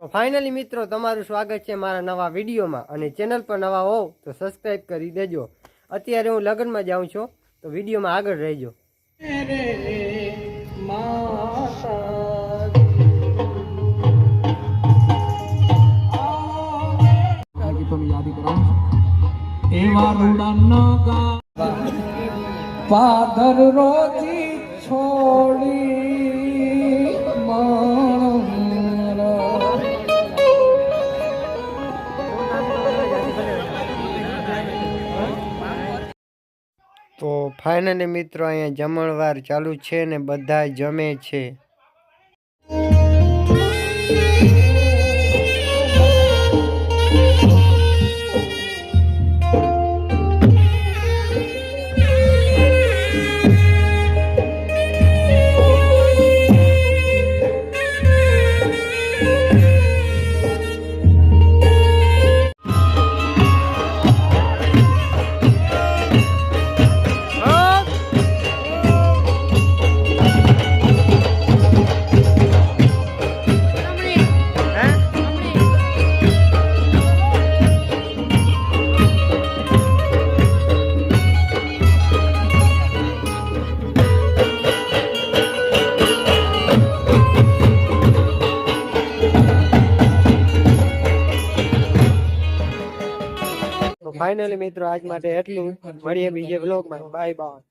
તો ફાઇનલી મિત્રો તમારું સ્વાગત છે મારા નવા વિડીયોમાં અને ચેનલ પર નવા હોવ તો સબસ્ક્રાઈબ કરી દેજો। અત્યારે હું લગ્નમાં જાઉં છું તો વિડીયોમાં આગળ રહેજો। પાદર રોજી છોડી તો ફાઇનલી મિત્રો અહીંયા જમણવાર ચાલુ છે ને બધા જમે છે। ફાઇનલી મિત્રો આજ માટે એટલું, મળીએ બીજે બ્લોગમાં। Bye bye.